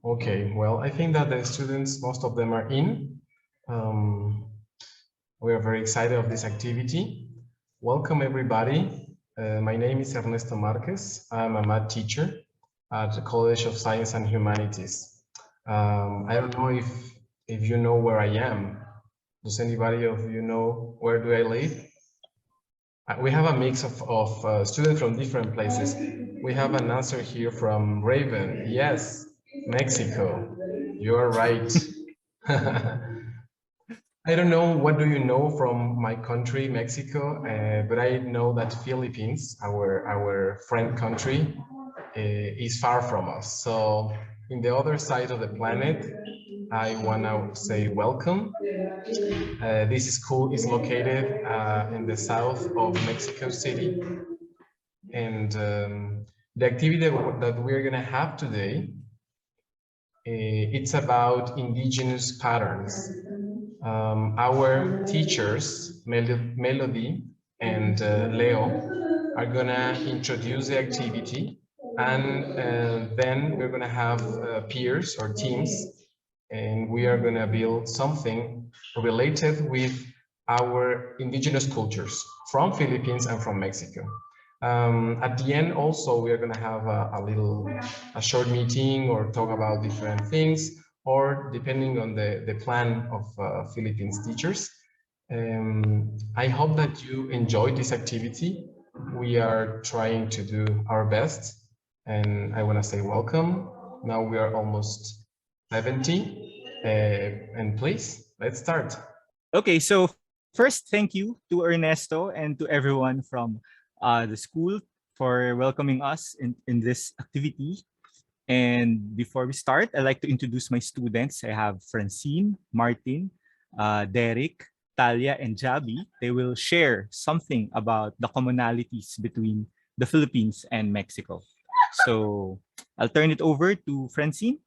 Okay, well, I think that the students, most of them are in. Um, we are very excited of this activity. Welcome, everybody. My name is Ernesto Marquez. I'm a math teacher at the College of Science and Humanities. I don't know if you know where I am. Does anybody of you know where do I live? We have a mix of students from different places. We have an answer here from Raven. Yes, Mexico. You are right. I don't know what do you know from my country, Mexico, but I know that Philippines, our friend country, is far from us. So in the other side of the planet, I want to say welcome. This school is located in the south of Mexico City. And the activity that we're going to have today, it's about indigenous patterns. Our teachers, Melodee and Leo, are going to introduce the activity, and then we're going to have peers or teams, and we are going to build something related with our indigenous cultures from Philippines and from Mexico. At the end, also, we are going to have a short meeting or talk about different things, or depending on the plan of Philippines teachers. I hope that you enjoyed this activity. We are trying to do our best, and I want to say welcome. Now we are almost 70, and please, let's start. Okay, so first, thank you to Ernesto and to everyone from the school for welcoming us in this activity. And before we start, I'd like to introduce my students. I have Francine, Martin, Deric, Talia, and Jabi. They will share something about the commonalities between the Philippines and Mexico. So I'll turn it over to Francine.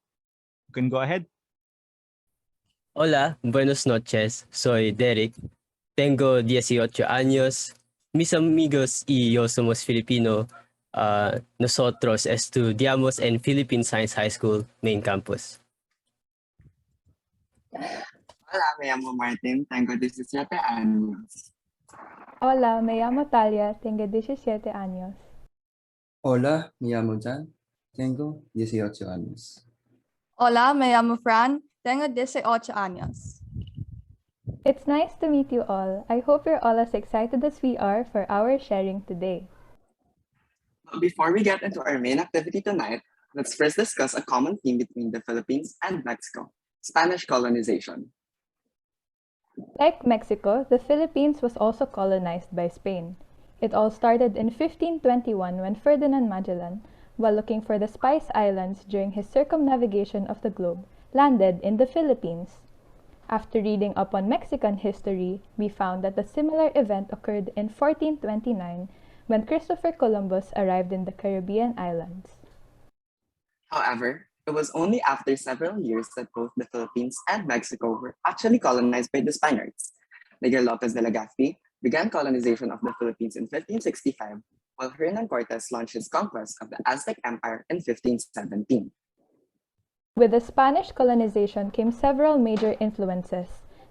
You can go ahead. Hola, buenas noches. Soy Deric. Tengo 18 años. Mis amigos y yo somos Filipino. Nosotros estudiamos en Philippine Science High School, main campus. Hola, me llamo Martin, tengo 17 años. Hola, me llamo Talia, tengo 17 años. Hola, me llamo Jan, tengo 18 años. Hola, me llamo Fran, tengo 18 años. It's nice to meet you all. I hope you're all as excited as we are for our sharing today. But before we get into our main activity tonight, let's first discuss a common theme between the Philippines and Mexico, Spanish colonization. Like Mexico, the Philippines was also colonized by Spain. It all started in 1521 when Ferdinand Magellan, while looking for the Spice Islands during his circumnavigation of the globe, landed in the Philippines. After reading up on Mexican history, we found that a similar event occurred in 1429 when Christopher Columbus arrived in the Caribbean islands. However, it was only after several years that both the Philippines and Mexico were actually colonized by the Spaniards. Miguel Lopez de Legazpi began colonization of the Philippines in 1565, while Hernan Cortes launched his conquest of the Aztec Empire in 1517. With the Spanish colonization came several major influences,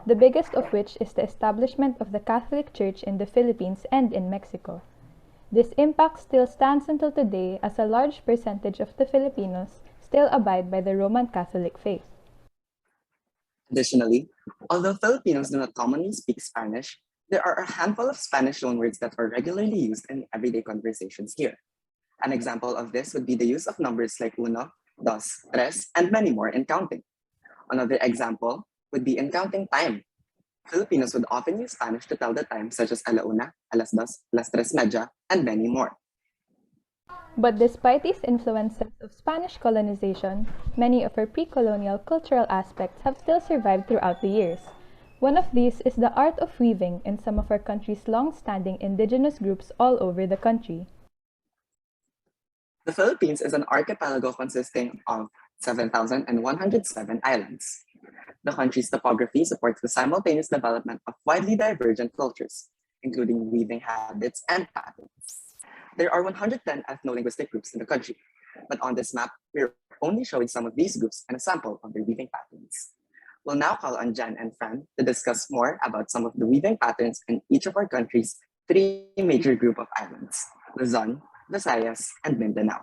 the biggest of which is the establishment of the Catholic Church in the Philippines and in Mexico. This impact still stands until today as a large percentage of the Filipinos still abide by the Roman Catholic faith. Additionally, although Filipinos do not commonly speak Spanish, there are a handful of Spanish loanwords that are regularly used in everyday conversations here. An example of this would be the use of numbers like uno, dos, tres, and many more in counting. Another example would be in counting time. Filipinos would often use Spanish to tell the time, such as ala una, alas dos, las tres media, and many more. But despite these influences of Spanish colonization, many of our pre-colonial cultural aspects have still survived throughout the years. One of these is the art of weaving in some of our country's long-standing indigenous groups all over the country. The Philippines is an archipelago consisting of 7,107 islands. The country's topography supports the simultaneous development of widely divergent cultures, including weaving habits and patterns. There are 110 ethno-linguistic groups in the country. But on this map, we're only showing some of these groups and a sample of their weaving patterns. We'll now call on Jan and Fran to discuss more about some of the weaving patterns in each of our country's three major group of islands: Luzon, Visayas, and Mindanao.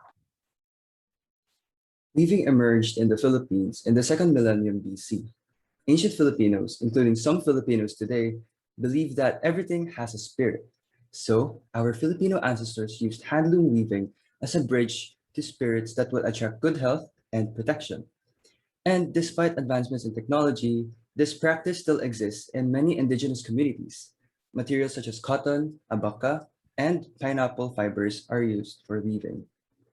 Weaving emerged in the Philippines in the second millennium BC. Ancient Filipinos, including some Filipinos today, believe that everything has a spirit. So, our Filipino ancestors used handloom weaving as a bridge to spirits that would attract good health and protection. And despite advancements in technology, this practice still exists in many indigenous communities. Materials such as cotton, abaca, and pineapple fibers are used for weaving.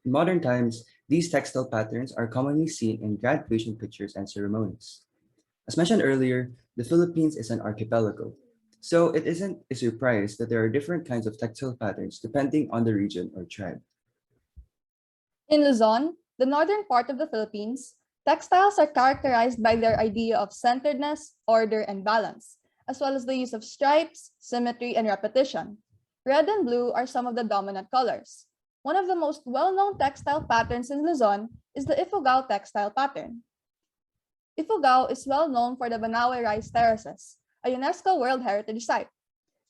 In modern times, these textile patterns are commonly seen in graduation pictures and ceremonies. As mentioned earlier, the Philippines is an archipelago, so it isn't a surprise that there are different kinds of textile patterns depending on the region or tribe. In Luzon, the northern part of the Philippines, textiles are characterized by their idea of centeredness, order, and balance, as well as the use of stripes, symmetry, and repetition. Red and blue are some of the dominant colors. One of the most well-known textile patterns in Luzon is the Ifugao textile pattern. Ifugao is well known for the Banawe rice terraces, a UNESCO World Heritage Site.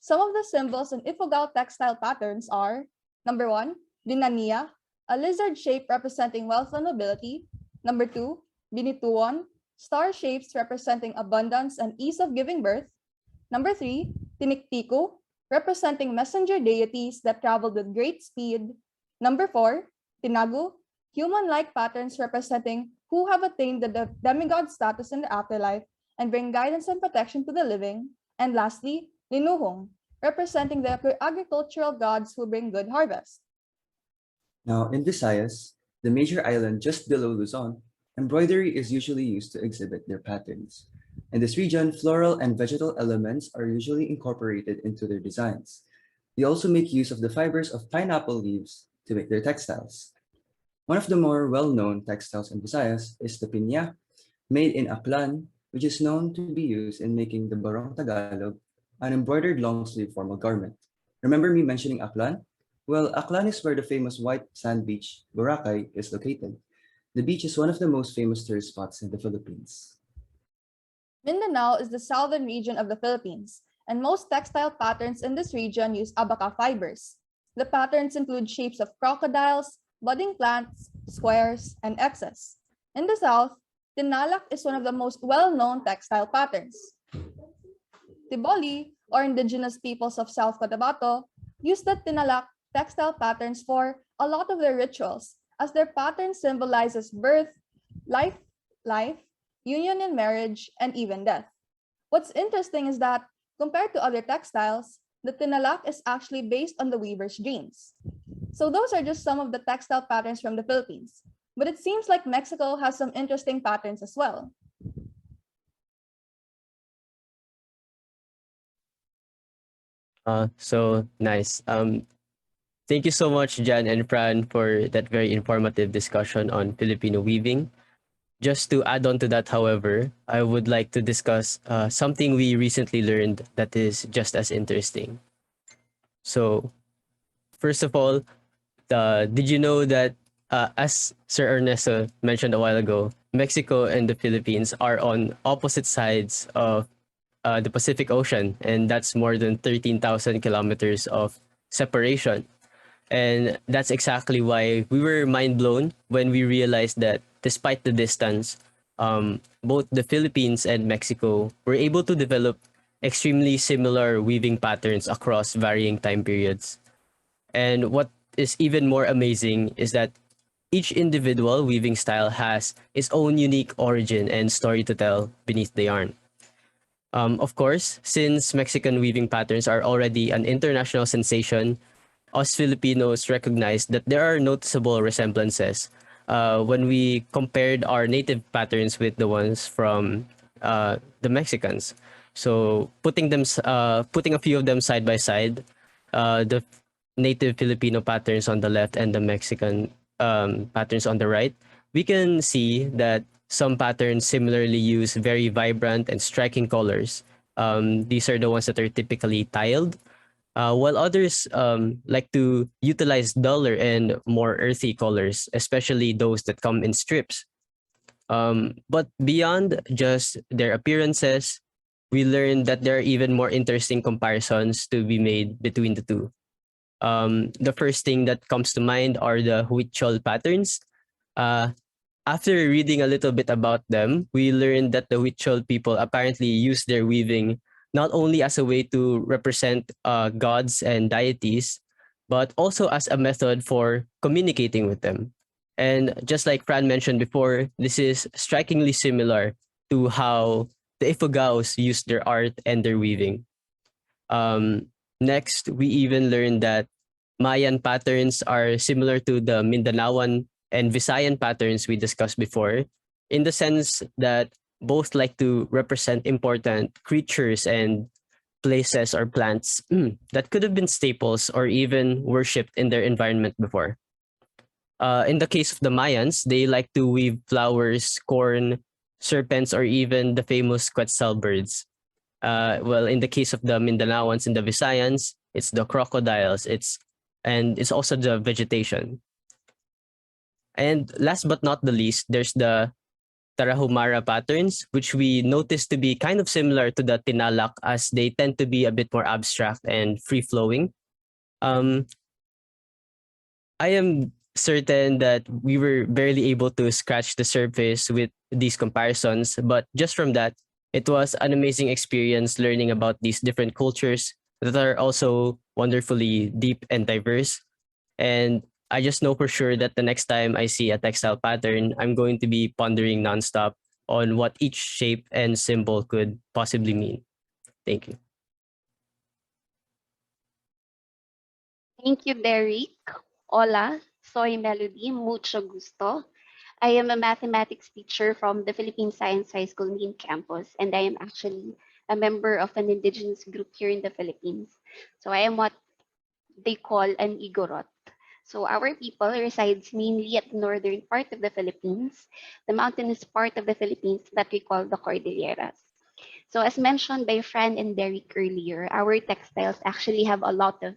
Some of the symbols in Ifugao textile patterns are: number 1, dinania, a lizard shape representing wealth and nobility; number 2, binituon, star shapes representing abundance and ease of giving birth; number 3, tiniktiku, representing messenger deities that traveled with great speed; number 4, tinagu, human-like patterns representing who have attained the demigod status in the afterlife and bring guidance and protection to the living; and lastly, linuhong, representing the agricultural gods who bring good harvest. Now, in Visayas, the major island just below Luzon, embroidery is usually used to exhibit their patterns. In this region, floral and vegetal elements are usually incorporated into their designs. They also make use of the fibers of pineapple leaves to make their textiles. One of the more well-known textiles in Visayas is the pinya, made in Aklan, which is known to be used in making the Barong Tagalog, an embroidered long-sleeve formal garment. Remember me mentioning Aklan? Well, Aklan is where the famous white sand beach, Boracay, is located. The beach is one of the most famous tourist spots in the Philippines. Mindanao is the southern region of the Philippines, and most textile patterns in this region use abaca fibers. The patterns include shapes of crocodiles, budding plants, squares, and X's. In the south, tinalak is one of the most well-known textile patterns. Tiboli, or indigenous peoples of South Cotabato, use the tinalak textile patterns for a lot of their rituals, as their pattern symbolizes birth, life, union and marriage, and even death. What's interesting is that, compared to other textiles, the tinalak is actually based on the weaver's dreams. So those are just some of the textile patterns from the Philippines, but it seems like Mexico has some interesting patterns as well. So nice. Thank you so much, Jan and Fran, for that very informative discussion on Filipino weaving. Just to add on to that, however, I would like to discuss something we recently learned that is just as interesting. So, first of all, did you know that, as Sir Ernesto mentioned a while ago, Mexico and the Philippines are on opposite sides of the Pacific Ocean, and that's more than 13,000 kilometers of separation. And that's exactly why we were mind blown when we realized that despite the distance, both the Philippines and Mexico were able to develop extremely similar weaving patterns across varying time periods. And what is even more amazing is that each individual weaving style has its own unique origin and story to tell beneath the yarn. Of course, since Mexican weaving patterns are already an international sensation, us Filipinos recognize that there are noticeable resemblances when we compared our native patterns with the ones from the Mexicans. So putting a few of them side by side, the native Filipino patterns on the left and the Mexican patterns on the right, we can see that some patterns similarly use very vibrant and striking colors. These are the ones that are typically tiled. while others like to utilize duller and more earthy colors, especially those that come in strips. But beyond just their appearances, we learned that there are even more interesting comparisons to be made between the two. The first thing that comes to mind are the huichol patterns. After reading a little bit about them, we learned that the huichol people apparently use their weaving not only as a way to represent gods and deities, but also as a method for communicating with them. And just like Fran mentioned before, this is strikingly similar to how the Ifugaos use their art and their weaving. Next, we even learned that Mayan patterns are similar to the Mindanaoan and Visayan patterns we discussed before, in the sense that both like to represent important creatures and places or plants that could have been staples or even worshipped in their environment before. In the case of the Mayans, they like to weave flowers, corn, serpents, or even the famous Quetzal birds. Well, in the case of the Mindanaoans and the Visayans, it's the crocodiles, it's also the vegetation. And last but not the least, there's the Tarahumara patterns, which we notice to be kind of similar to the Tinalak, as they tend to be a bit more abstract and free-flowing. I am certain that we were barely able to scratch the surface with these comparisons, but just from that, it was an amazing experience learning about these different cultures that are also wonderfully deep and diverse. And I just know for sure that the next time I see a textile pattern, I'm going to be pondering nonstop on what each shape and symbol could possibly mean. Thank you. Thank you, Deric. Hola, soy Melodee, mucho gusto. I am a mathematics teacher from the Philippine Science High School main campus, and I am actually a member of an indigenous group here in the Philippines. So I am what they call an Igorot. So our people resides mainly at the northern part of the Philippines, the mountainous part of the Philippines that we call the Cordilleras. So as mentioned by Fran and Deric earlier, our textiles actually have a lot of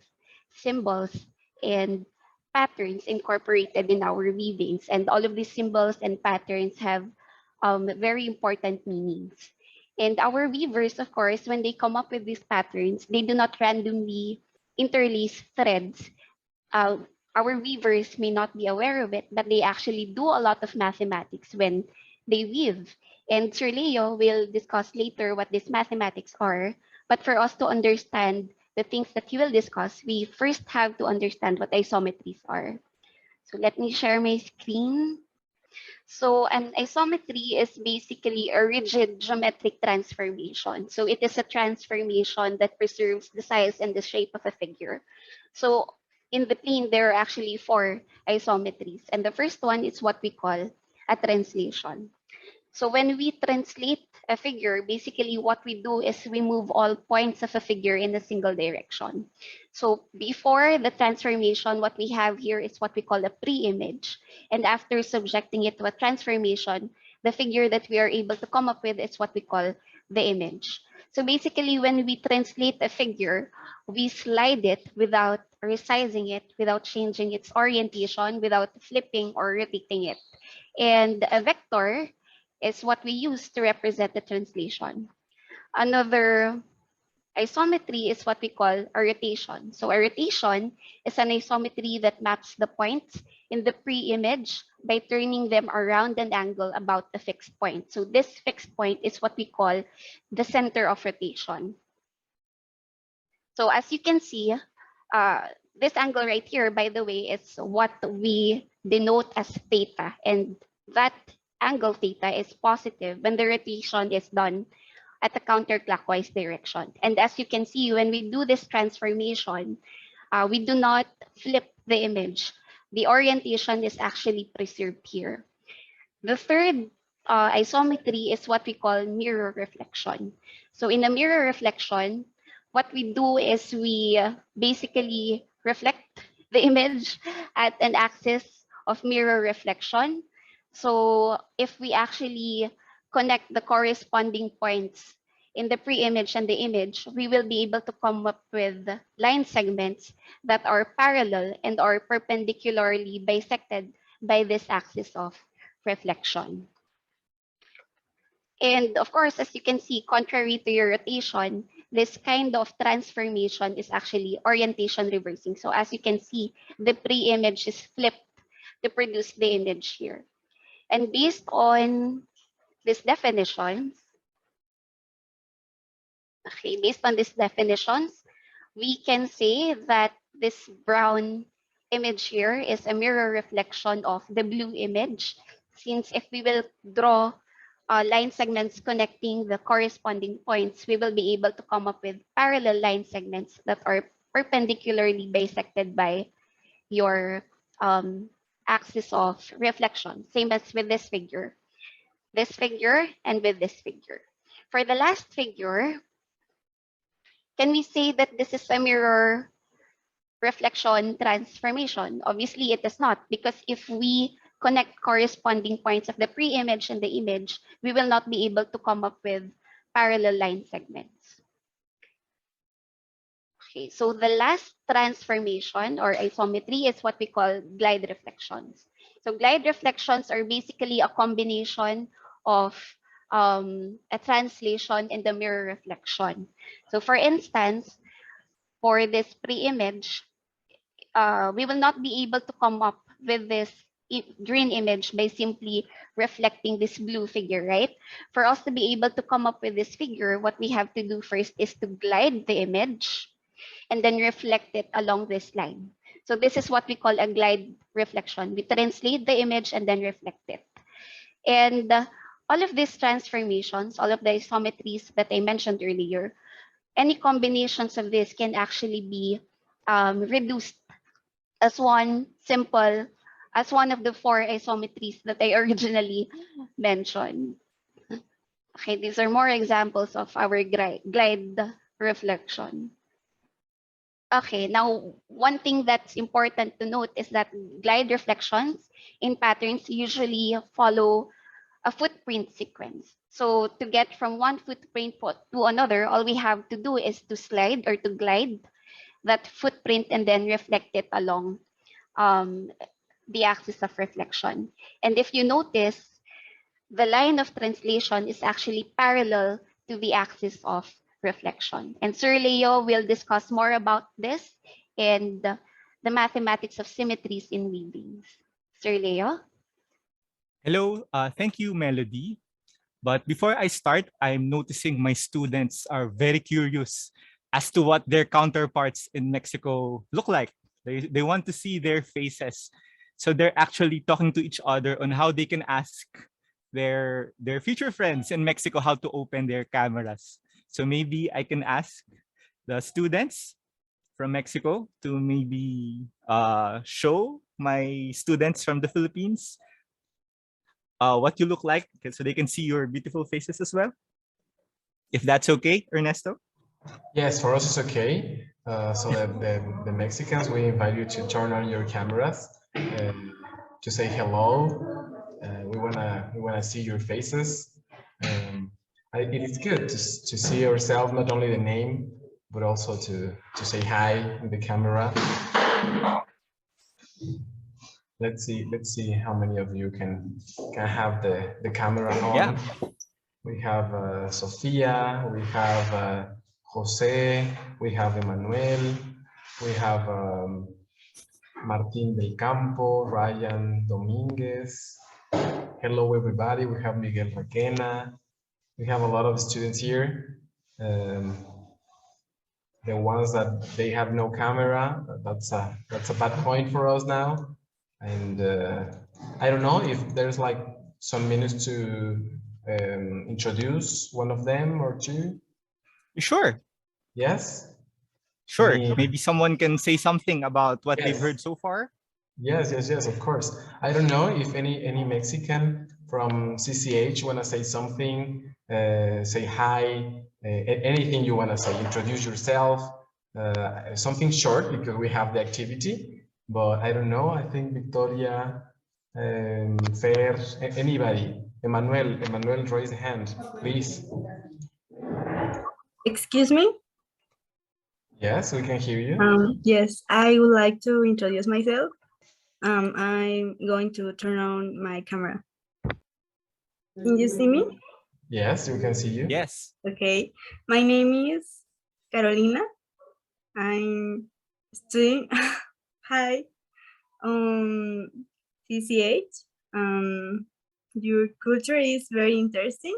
symbols and patterns incorporated in our weavings. And all of these symbols and patterns have very important meanings. And our weavers, of course, when they come up with these patterns, they do not randomly interlace threads. Our weavers may not be aware of it, but they actually do a lot of mathematics when they weave. And Sir Leo will discuss later what these mathematics are. But for us to understand the things that he will discuss, we first have to understand what isometries are. So let me share my screen. So an isometry is basically a rigid geometric transformation. So it is a transformation that preserves the size and the shape of a figure. So in the plane, there are actually 4 isometries. And the first one is what we call a translation. So when we translate a figure, basically what we do is we move all points of a figure in a single direction. So before the transformation, what we have here is what we call a pre-image. And after subjecting it to a transformation, the figure that we are able to come up with is what we call the image. So basically, when we translate a figure, we slide it without resizing it, without changing its orientation, without flipping or rotating it. And a vector is what we use to represent the translation. Another isometry is what we call a rotation. So a rotation is an isometry that maps the points in the pre-image by turning them around an angle about a fixed point. So this fixed point is what we call the center of rotation. So as you can see, this angle right here, by the way, is what we denote as theta. And that angle theta is positive when the rotation is done at the counterclockwise direction. And as you can see, when we do this transformation, we do not flip the image. The orientation is actually preserved here. The third isometry is what we call mirror reflection. So in a mirror reflection, what we do is we basically reflect the image at an axis of mirror reflection. So if we actually connect the corresponding points in the pre-image and the image, we will be able to come up with line segments that are parallel and are perpendicularly bisected by this axis of reflection. And of course, as you can see, contrary to your rotation, this kind of transformation is actually orientation reversing. So as you can see, the pre-image is flipped to produce the image here. And based on these definitions, we can say that this brown image here is a mirror reflection of the blue image, since if we will draw line segments connecting the corresponding points, we will be able to come up with parallel line segments that are perpendicularly bisected by your axis of reflection, same as with this figure and with this figure. For the last figure, can we say that this is a mirror reflection transformation? Obviously, it is not, because if we connect corresponding points of the pre-image and the image, we will not be able to come up with parallel line segments. Okay, so the last transformation or isometry is what we call glide reflections. So glide reflections are basically a combination of a translation and the mirror reflection. So for instance, for this pre-image, we will not be able to come up with this green image by simply reflecting this blue figure, right? For us to be able to come up with this figure, what we have to do first is to glide the image and then reflect it along this line. So this is what we call a glide reflection. We translate the image and then reflect it. And all of these transformations, all of the isometries that I mentioned earlier, any combinations of this can actually be reduced as one of the 4 isometries that I originally mentioned. Okay, these are more examples of our glide reflection. Okay, now one thing that's important to note is that glide reflections in patterns usually follow a footprint sequence. So to get from one footprint to another, all we have to do is to slide or to glide that footprint and then reflect it along the axis of reflection. And if you notice, the line of translation is actually parallel to the axis of reflection. And Sir Leo will discuss more about this and the mathematics of symmetries in weavings. Sir Leo? Hello, thank you, Melodee. But before I start, I'm noticing my students are very curious as to what their counterparts in Mexico look like. They want to see their faces. So they're actually talking to each other on how they can ask their future friends in Mexico how to open their cameras. So maybe I can ask the students from Mexico to maybe show my students from the Philippines what you look like, so they can see your beautiful faces as well. If that's okay, Ernesto? Yes, for us it's okay. So the Mexicans, we invite you to turn on your cameras to say hello. We wanna see your faces. It is good to see yourself, not only the name, but also to say hi in the camera. Let's see how many of you can have the camera on. Yeah. We have Sofia, we have Jose, we have Emmanuel, we have Martin del Campo, Ryan Dominguez. Hello everybody, we have Miguel Raquena. We have a lot of students here. The ones that they have no camera, that's a bad point for us now. And I don't know if there's like some minutes to introduce one of them or two. Sure. Yes. Sure. Maybe someone can say something about what they've heard so far. Yes, of course. I don't know if any Mexican from CCH want to say something, say hi, anything you want to say, introduce yourself, something short because we have the activity, but I don't know, I think Victoria, Fer, anybody, Emmanuel, raise a hand, please. Excuse me? Yes, we can hear you. Yes, I would like to introduce myself. I'm going to turn on my camera. Can you see me? Yes, we can see you. Yes. Okay. My name is Carolina. I'm studying hi CCH. Your culture is very interesting.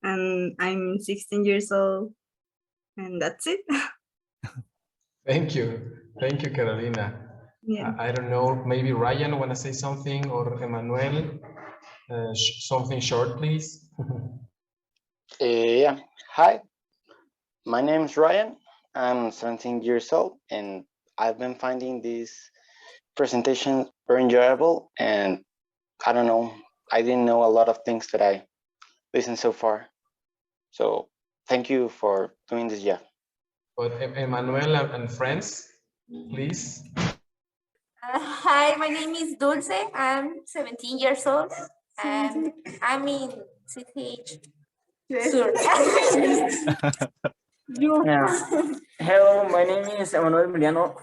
And I'm 16 years old, and that's it. Thank you. Thank you, Carolina. Yeah. I don't know, maybe Ryan want to say something, or Emmanuel, something short, please. Yeah. Hi, my name is Ryan. I'm 17 years old, and I've been finding this presentation very enjoyable. And I don't know, I didn't know a lot of things that I listened so far. So thank you for doing this. Yeah. But Emmanuel and friends, please. Hi, my name is Dulce. I'm 17 years old and I'm in CTH. Sur. Yeah. Hello, my name is Emmanuel Emiliano.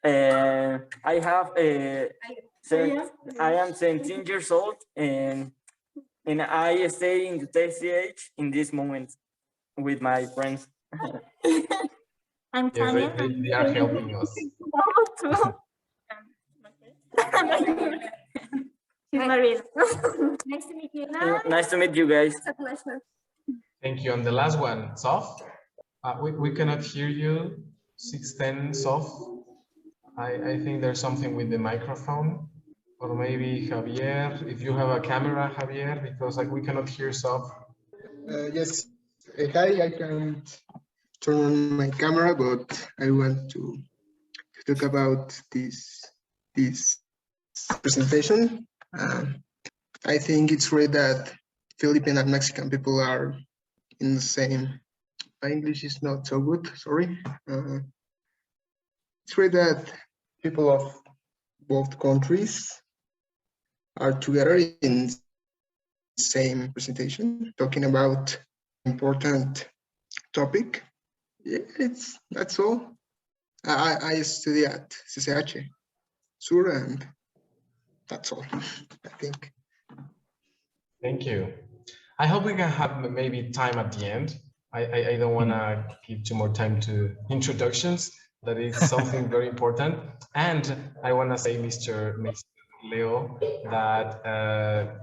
I have I am 17 years old and I stay in the TCH in this moment with my friends. I'm Yes, Tanya. they are helping us. Maria. Nice to meet you. Nice to meet you guys. It's a pleasure. Thank you. And the last one, Sof. We cannot hear you. 610, Sof. I think there's something with the microphone. Or maybe Javier, if you have a camera, Javier, because we cannot hear Sof. Yes. Hi, I can't turn on my camera, but I want to talk about this presentation. I think it's great that Philippine and Mexican people are in the same. My English is not so good, sorry. It's great that people of both countries are together in the same presentation, talking about important topic. Yeah, that's all. I study at CCH, Sur, and that's all, I think. Thank you. I hope we can have maybe time at the end. I don't want to give too more time to introductions. That is something very important. And I want to say, Mr. Leo, that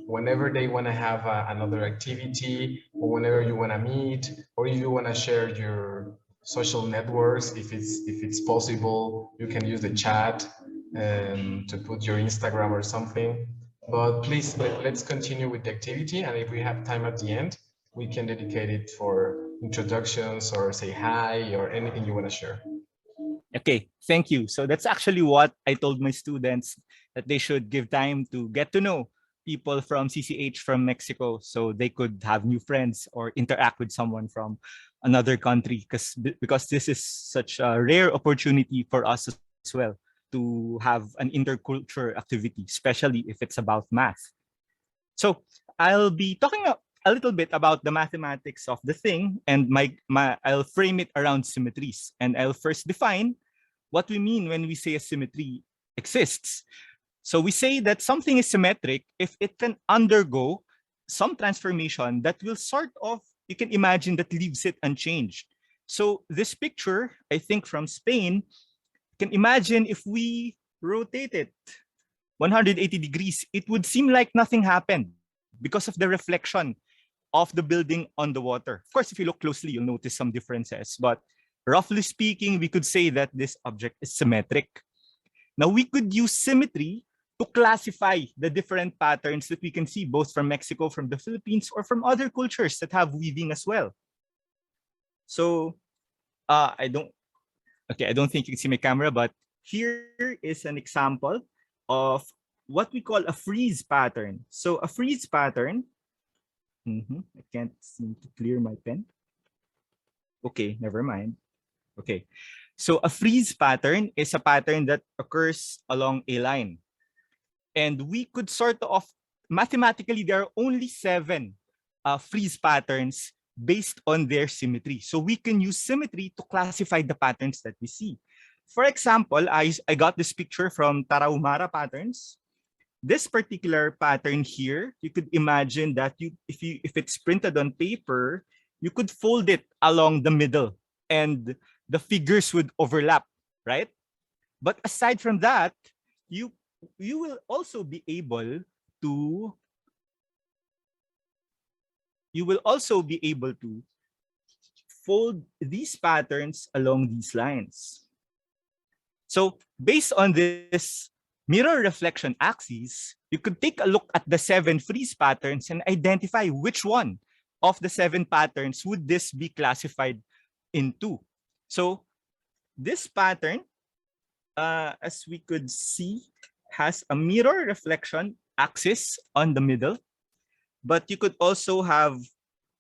whenever they want to have another activity, or whenever you want to meet, or if you want to share your social networks, if it's possible, you can use the chat to put your Instagram or something. But please, let's continue with the activity. And if we have time at the end, we can dedicate it for introductions or say hi or anything you want to share. Okay, thank you. So that's actually what I told my students, that they should give time to get to know people from CCH from Mexico so they could have new friends or interact with someone from another country, because this is such a rare opportunity for us as well to have an intercultural activity, especially if it's about math. So I'll be talking a little bit about the mathematics of the thing, and I'll frame it around symmetries. And I'll first define what we mean when we say a symmetry exists. So we say that something is symmetric if it can undergo some transformation that will sort of, you can imagine, that leaves it unchanged. So this picture, I think from Spain, can imagine if we rotate it 180 degrees, it would seem like nothing happened because of the reflection of the building on the water. Of course, if you look closely, you'll notice some differences, but roughly speaking, we could say that this object is symmetric. Now, we could use symmetry to classify the different patterns that we can see both from Mexico, from the Philippines, or from other cultures that have weaving as well. So I don't think you can see my camera, but here is an example of what we call a freeze pattern. So a freeze pattern, I can't seem to clear my pen. Okay, never mind. Okay, so a freeze pattern is a pattern that occurs along a line. And we could sort of, mathematically, there are only 7 freeze patterns based on their symmetry. So we can use symmetry to classify the patterns that we see. For example, I got this picture from Tarahumara patterns. This particular pattern here, you could imagine that if it's printed on paper, you could fold it along the middle and the figures would overlap, right? But aside from that, you will also be able to fold these patterns along these lines. So based on this mirror reflection axis, you could take a look at the 7 freeze patterns and identify which one of the 7 patterns would this be classified into. So this pattern, as we could see, has a mirror reflection axis on the middle, but you could also have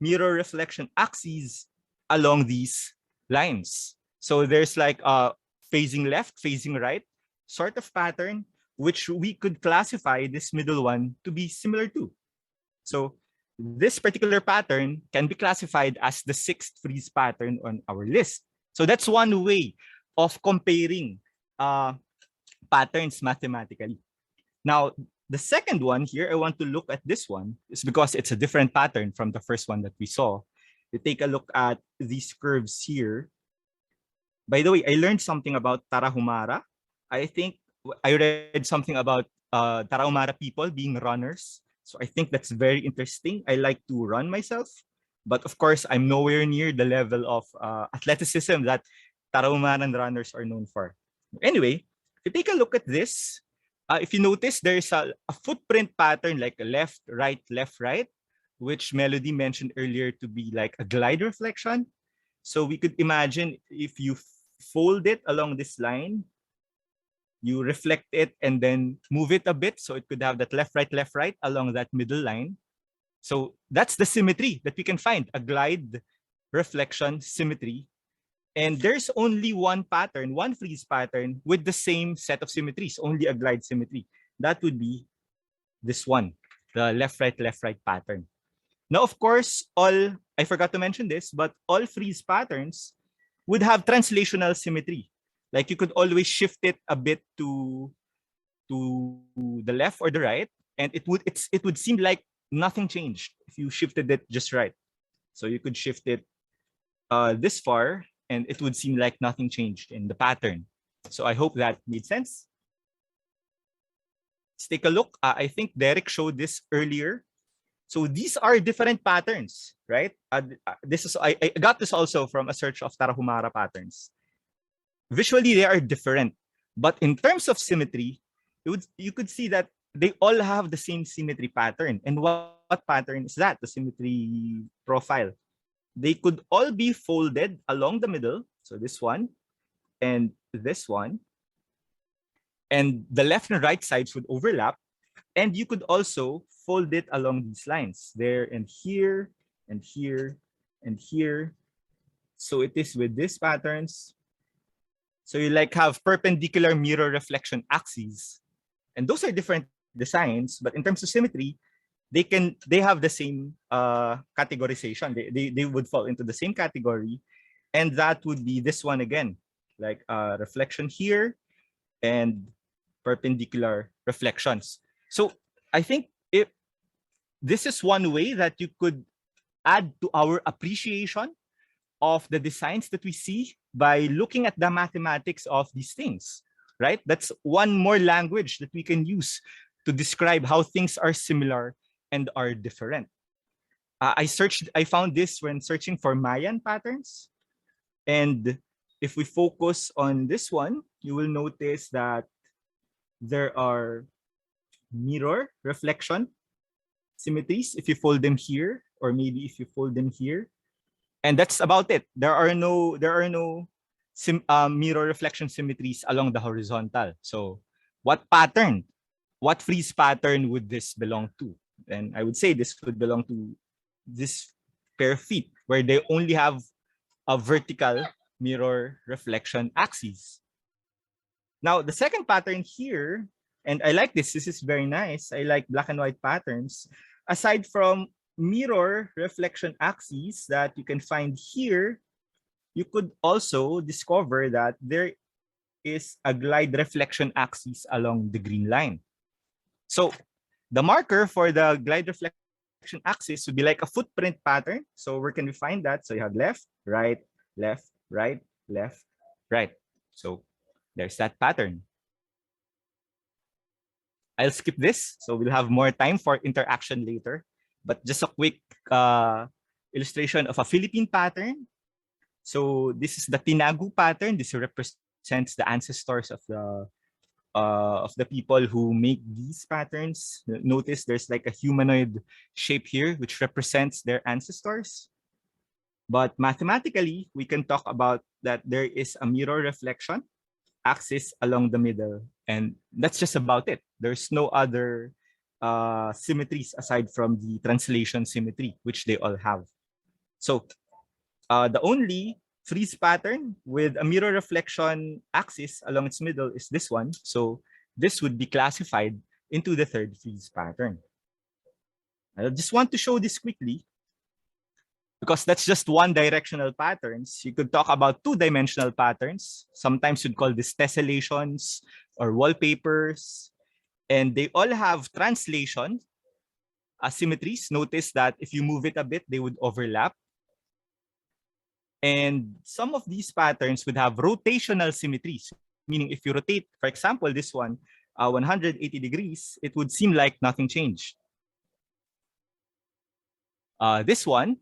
mirror reflection axes along these lines. So there's like a facing left, facing right sort of pattern, which we could classify this middle one to be similar to. So this particular pattern can be classified as the 6th freeze pattern on our list. So that's one way of comparing patterns mathematically. Now, the second one here, I want to look at this one, is because it's a different pattern from the first one that we saw. You take a look at these curves here. By the way, I learned something about Tarahumara. I think I read something about Tarahumara people being runners. So I think that's very interesting. I like to run myself. But of course, I'm nowhere near the level of athleticism that Tarahumaran runners are known for. Anyway, if you take a look at this, if you notice, there's a footprint pattern like a left, right, which Melodee mentioned earlier to be like a glide reflection. So we could imagine if you fold it along this line, you reflect it and then move it a bit. So it could have that left, right along that middle line. So that's the symmetry that we can find, a glide reflection symmetry. And there's only one pattern, one freeze pattern with the same set of symmetries, only a glide symmetry. That would be this one, the left, right pattern. Now, of course, I forgot to mention this, but all freeze patterns would have translational symmetry. Like you could always shift it a bit to the left or the right, and it would seem like nothing changed if you shifted it just right. So you could shift it this far, and it would seem like nothing changed in the pattern. So I hope that made sense. Let's take a look. I think Deric showed this earlier. So these are different patterns, right? I got this also from a search of Tarahumara patterns. Visually, they are different, but in terms of symmetry, you could see that they all have the same symmetry pattern. And what pattern is that? The symmetry profile. They could all be folded along the middle. So this one and this one. And the left and right sides would overlap. And you could also fold it along these lines, there and here and here and here. So it is with these patterns. So you like have perpendicular mirror reflection axes. And those are different designs, but in terms of symmetry, they have the same categorization. They would fall into the same category. And that would be this one again, like reflection here and perpendicular reflections. So I think this is one way that you could add to our appreciation of the designs that we see by looking at the mathematics of these things, right? That's one more language that we can use to describe how things are similar and are different. I found this when searching for Mayan patterns. And if we focus on this one, you will notice that there are mirror reflection symmetries if you fold them here, or maybe if you fold them here. And that's about it. There are no mirror reflection symmetries along the horizontal. So what freeze pattern would this belong to? And I would say this would belong to this pair of feet, where they only have a vertical mirror reflection axis. Now, the second pattern here, and I like this is very nice. I like black and white patterns. Aside from mirror reflection axes that you can find here, you could also discover that there is a glide reflection axis along the green line. So the marker for the glide reflection axis would be like a footprint pattern. So where can we find that? So you have left, right, left, right, left, right. So there's that pattern. I'll skip this, so we'll have more time for interaction later. But just a quick illustration of a Philippine pattern. So this is the Tinagu pattern. This represents the ancestors of the people who make these patterns. Notice there's like a humanoid shape here, which represents their ancestors. But mathematically, we can talk about that there is a mirror reflection axis along the middle, and that's just about it. There's no other symmetries aside from the translation symmetry, which they all have. So the only frieze pattern with a mirror reflection axis along its middle is this one. So this would be classified into the third frieze pattern. I just want to show this quickly because that's just one directional patterns. You could talk about two-dimensional patterns. Sometimes you'd call this tessellations or wallpapers. And they all have translation asymmetries. Notice that if you move it a bit, they would overlap. And some of these patterns would have rotational symmetries, meaning if you rotate, for example, this one, 180 degrees, it would seem like nothing changed. This one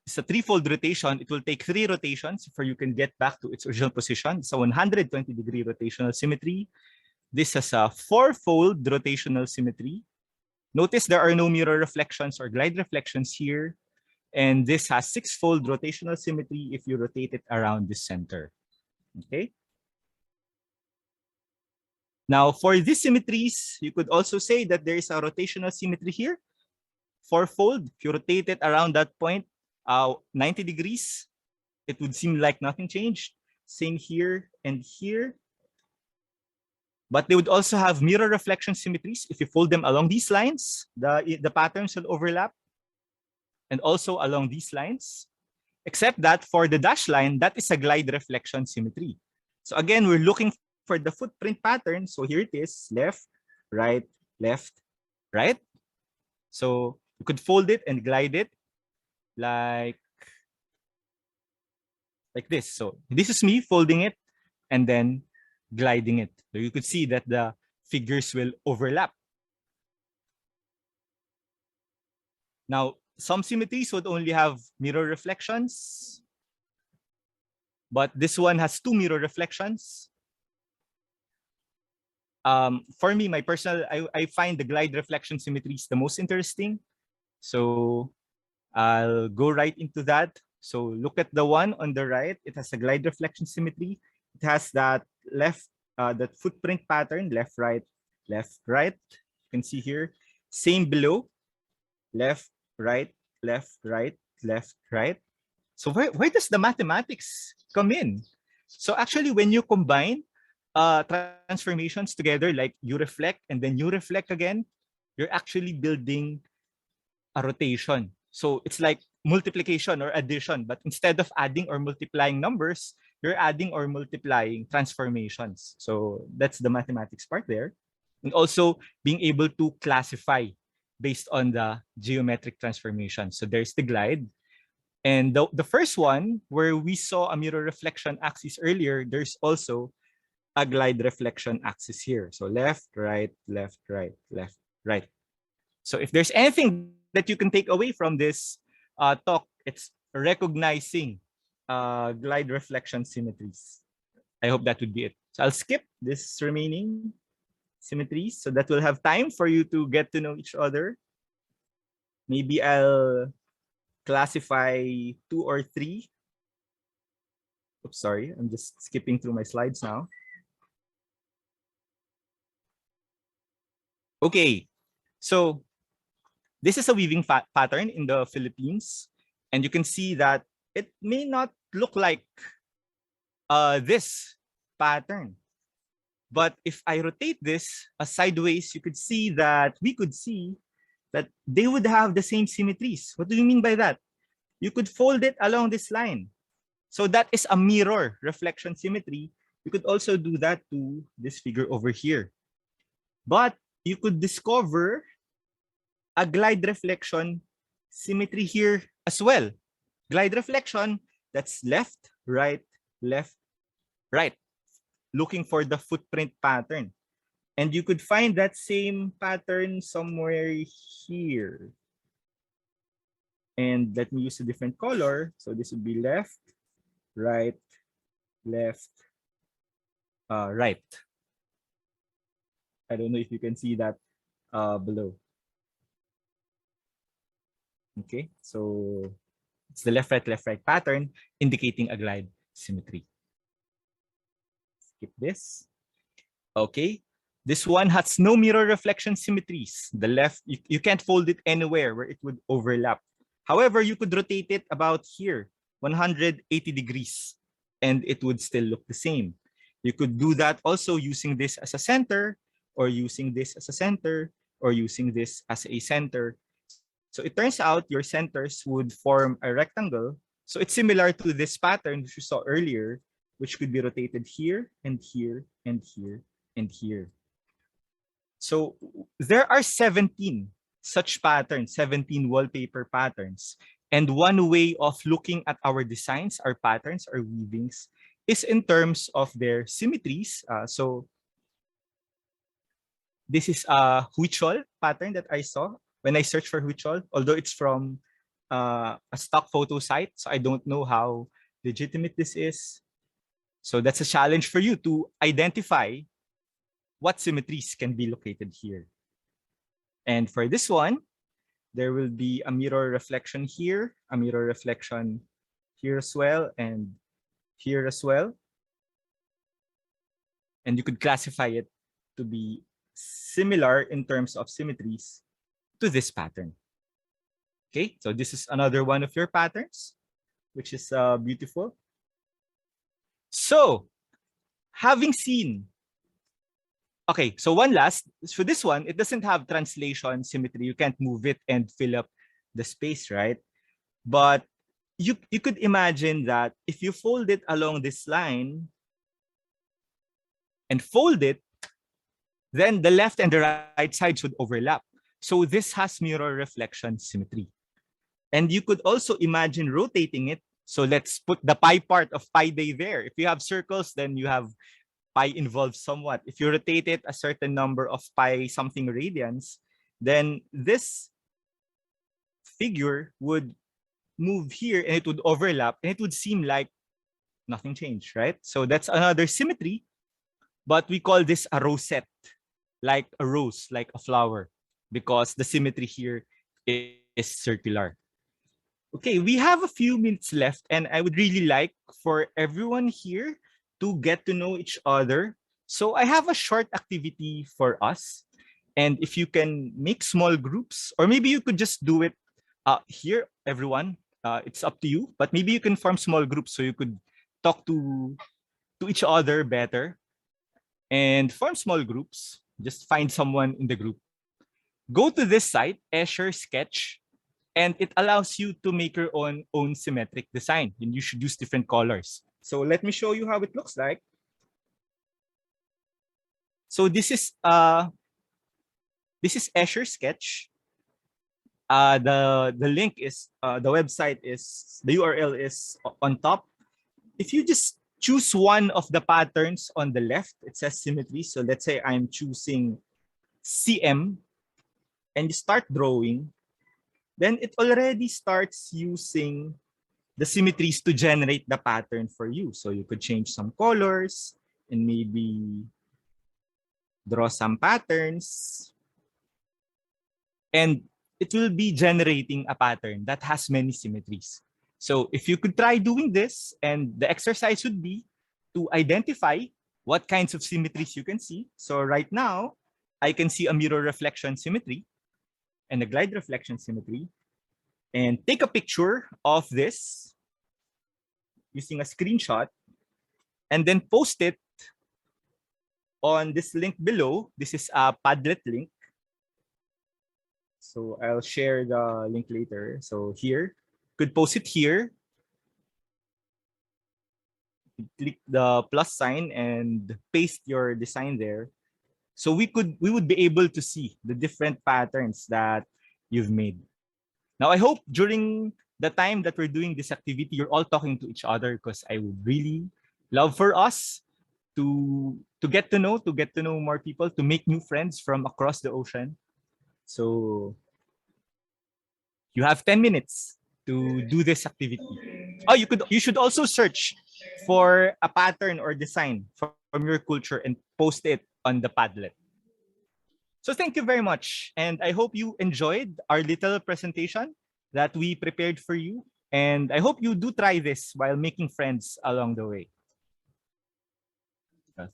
is a threefold rotation. It will take 3 rotations before you can get back to its original position. It's a 120-degree rotational symmetry. This has a 4-fold rotational symmetry. Notice there are no mirror reflections or glide reflections here. And this has 6-fold rotational symmetry if you rotate it around the center. Okay. Now, for these symmetries, you could also say that there is a rotational symmetry here. 4-fold. If you rotate it around that point, 90 degrees, it would seem like nothing changed. Same here and here. But they would also have mirror reflection symmetries. If you fold them along these lines, the patterns will overlap. And also along these lines. Except that for the dashed line, that is a glide reflection symmetry. So again, we're looking for the footprint pattern. So here it is, left, right, right. So you could fold it and glide it like this. So this is me folding it and then gliding it. So you could see that the figures will overlap. Now, some symmetries would only have mirror reflections, but this one has 2 mirror reflections. For me, my personal, I find the glide reflection symmetries the most interesting. So I'll go right into that. So look at the one on the right. It has a glide reflection symmetry. It has that that footprint pattern, left, right. You can see here. Same below, left, right. So where does the mathematics come in? So actually, when you combine transformations together, like you reflect and then you reflect again, you're actually building a rotation. So it's like multiplication or addition, but instead of adding or multiplying numbers, you're adding or multiplying transformations. So that's the mathematics part there. And also being able to classify based on the geometric transformation. So there's the glide. And the first one, where we saw a mirror reflection axis earlier, there's also a glide reflection axis here. So left, right. So if there's anything that you can take away from this talk, it's recognizing glide reflection symmetries. I hope that would be it. So I'll skip this remaining symmetries so that we'll have time for you to get to know each other. Maybe I'll classify 2 or 3. Oops, sorry, I'm just skipping through my slides now. Okay, so this is a weaving pattern in the Philippines, and you can see that it may not look like this pattern. But if I rotate this sideways, you could see that we could see that they would have the same symmetries. What do you mean by that? You could fold it along this line. So that is a mirror reflection symmetry. You could also do that to this figure over here. But you could discover a glide reflection symmetry here as well. Glide reflection, that's left, right, looking for the footprint pattern. And you could find that same pattern somewhere here. And let me use a different color. So this would be left, right, left, right. I don't know if you can see that below. Okay, so it's the left, right pattern indicating a glide symmetry. Skip this. Okay, this one has no mirror reflection symmetries. The left, you can't fold it anywhere where it would overlap. However, you could rotate it about here, 180 degrees, and it would still look the same. You could do that also using this as a center, or using this as a center, or using this as a center. So it turns out your centers would form a rectangle. So it's similar to this pattern which you saw earlier, which could be rotated here and here and here and here. So there are 17 such patterns, 17 wallpaper patterns. And one way of looking at our designs, our patterns, our weavings, is in terms of their symmetries. So this is a huichol pattern that I saw when I searched for huichol, although it's from a stock photo site. So I don't know how legitimate this is. So that's a challenge for you to identify what symmetries can be located here. And for this one, there will be a mirror reflection here, a mirror reflection here as well, and here as well. And you could classify it to be similar in terms of symmetries to this pattern. Okay, so this is another one of your patterns, which is beautiful. So, having seen, okay, so one last, for this one, it doesn't have translation symmetry. You can't move it and fill up the space, right? But you could imagine that if you fold it along this line and fold it, then the left and the right sides would overlap. So this has mirror reflection symmetry. And you could also imagine rotating it. So let's put the pi part of pi day there. If you have circles, then you have pi involved somewhat. If you rotate it a certain number of pi something radians, then this figure would move here and it would overlap and it would seem like nothing changed, right? So that's another symmetry, but we call this a rosette, like a rose, like a flower, because the symmetry here is circular. Okay, we have a few minutes left and I would really like for everyone here to get to know each other. So I have a short activity for us. And if you can make small groups, or maybe you could just do it here, everyone, it's up to you, but maybe you can form small groups so you could talk to each other better and form small groups. Just find someone in the group. Go to this site, Escher Sketch, and it allows you to make your own symmetric design. And you should use different colors. So let me show you how it looks like. So this is Escher Sketch. The link is the website is, the URL is on top. If you just choose one of the patterns on the left, it says symmetry. So let's say I'm choosing CM and you start drawing, then it already starts using the symmetries to generate the pattern for you. So you could change some colors and maybe draw some patterns. And it will be generating a pattern that has many symmetries. So if you could try doing this, and the exercise would be to identify what kinds of symmetries you can see. So right now, I can see a mirror reflection symmetry and a glide reflection symmetry. And take a picture of this using a screenshot and then post it on this link below. This is a Padlet link. So I'll share the link later. So here, could post it here. Click the plus sign and paste your design there. So we would be able to see the different patterns that you've made. Now, I hope during the time that we're doing this activity, you're all talking to each other, because I would really love for us to get to know more people, to make new friends from across the ocean. So you have 10 minutes to do this activity. Oh, you should also search for a pattern or design from your culture and post it on the Padlet. So thank you very much. And I hope you enjoyed our little presentation that we prepared for you. And I hope you do try this while making friends along the way.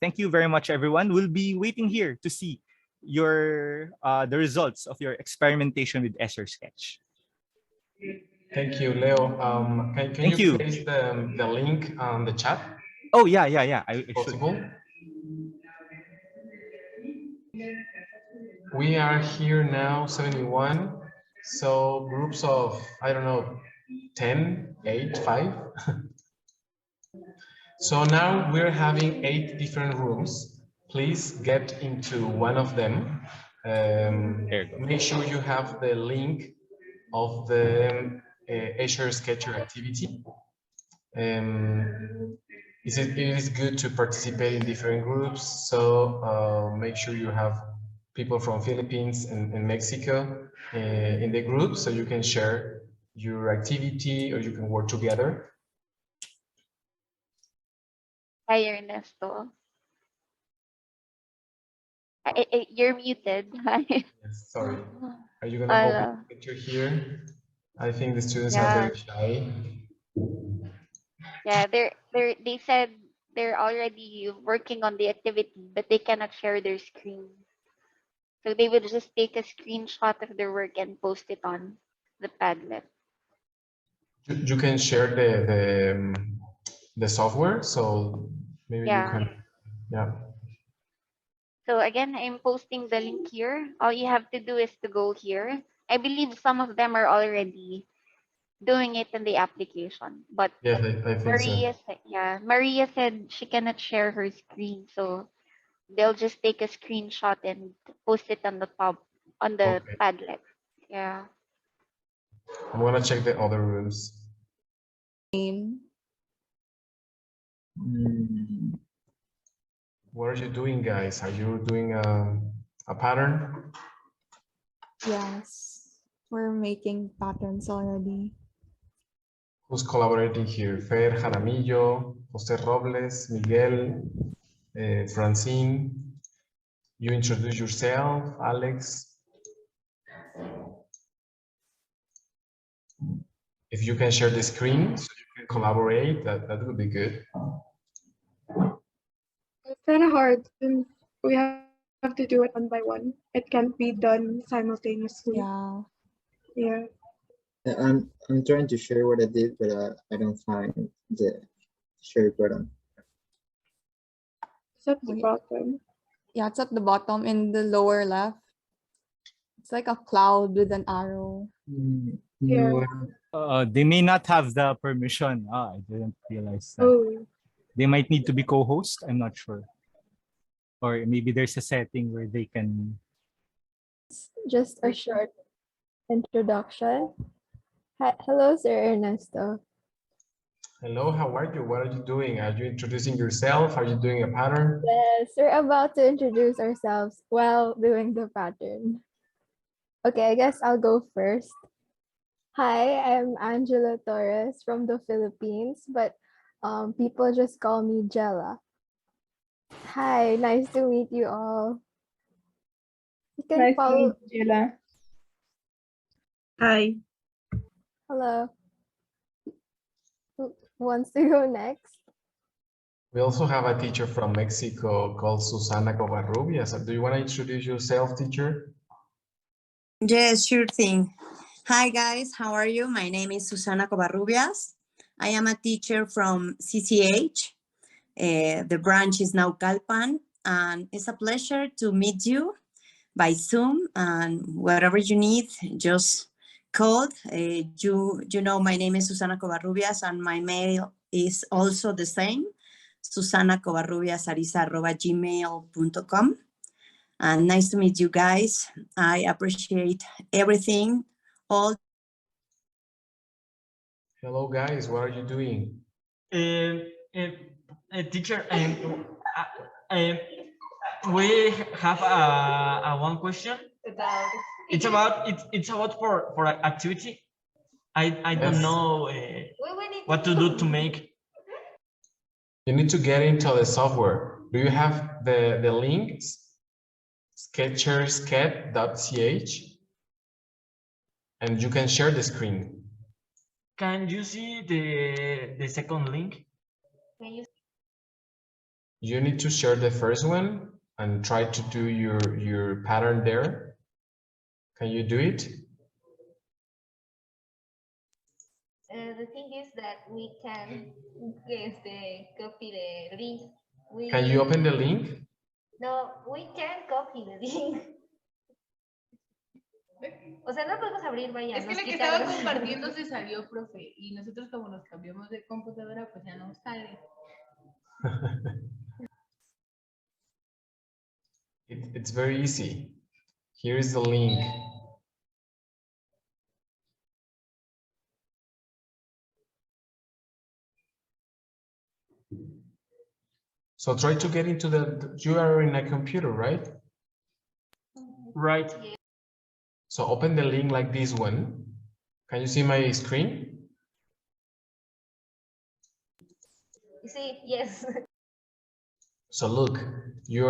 Thank you very much, everyone. We'll be waiting here to see the results of your experimentation with Escher Sketch. Thank you, Leo. Can you place the link on the chat? Oh, yeah. I possible. We are here now, 71. So groups of, I don't know, 10, 8, 5. So now we're having 8 different rooms. Please get into one of them. Make sure you have the link of the Escher Sketcher activity. It is good to participate in different groups, so make sure you have people from Philippines and Mexico in the group, so you can share your activity or you can work together. Hi, Ernesto. You're muted. Yes, sorry. Are you gonna open the picture here? I think the students are very shy. Yeah, they said they're already working on the activity, but they cannot share their screen. So they will just take a screenshot of their work and post it on the Padlet. You can share the software, so maybe you can, yeah. So again, I'm posting the link here. All you have to do is to go here. I believe some of them are already doing it in the application, but yeah, I think Maria so. said, Maria said she cannot share her screen, so they'll just take a screenshot and post it on the Padlet. Yeah. I'm gonna check the other rooms. What are you doing, guys? Are you doing a pattern? Yes, we're making patterns already. Who's collaborating here? Fer Jaramillo, Jose Robles, Miguel, Francine. You introduce yourself, Alex. If you can share the screen so you can collaborate, that would be good. It's kind of hard. We have to do it one by one. It can't be done simultaneously. Yeah. I'm trying to share what I did, but I don't find the share button. It's at the bottom. Yeah, it's at the bottom in the lower left. It's like a cloud with an arrow. Yeah. They may not have the permission. I didn't realize that. Oh. They might need to be co-host. I'm not sure. Or maybe there's a setting where they can. Just a short introduction. Hi, hello, Sir Ernesto. Hello, how are you? What are you doing? Are you introducing yourself? Are you doing a pattern? Yes, we're about to introduce ourselves while doing the pattern. Okay, I guess I'll go first. Hi, I'm Angela Torres from the Philippines, but people just call me Jella. Hi, nice to meet you all. You can Nice follow. to meet you, Jella. Hi. Hello. Who wants to go next? We also have a teacher from Mexico called Susana Covarrubias. Do you want to introduce yourself, teacher? Yes, sure thing. Hi guys, how are you? My name is Susana Covarrubias. I am a teacher from CCH. The branch is now Calpan, and it's a pleasure to meet you. by Zoom, and whatever you need, just call. You know, my name is Susana Covarrubias, and my mail is also the same, susanacovarrubiasarisa@gmail.com. And nice to meet you guys. I appreciate everything. All. Hello, guys. What are you doing? Teacher, we have a one question. It's about for activity. I don't know what to do to make. You need to get into the software. Do you have the link? Sketcherscat.ch, and you can share the screen. Can you see the second link? You need to share the first one and try to do your pattern there. Can you do it? The thing is that we can copy the link. Can you open the link? No, we can copy the link. O sea, no podemos abrir, vaya. Es que nos la que quitaron. estaba compartiendo se salió, profe, y nosotros como nos cambiamos de computadora, pues ya no sale. It's very easy. Here is the link. So try to get into you are in a computer, right? Right. So open the link like this one. Can you see my screen? See, yes. So look, you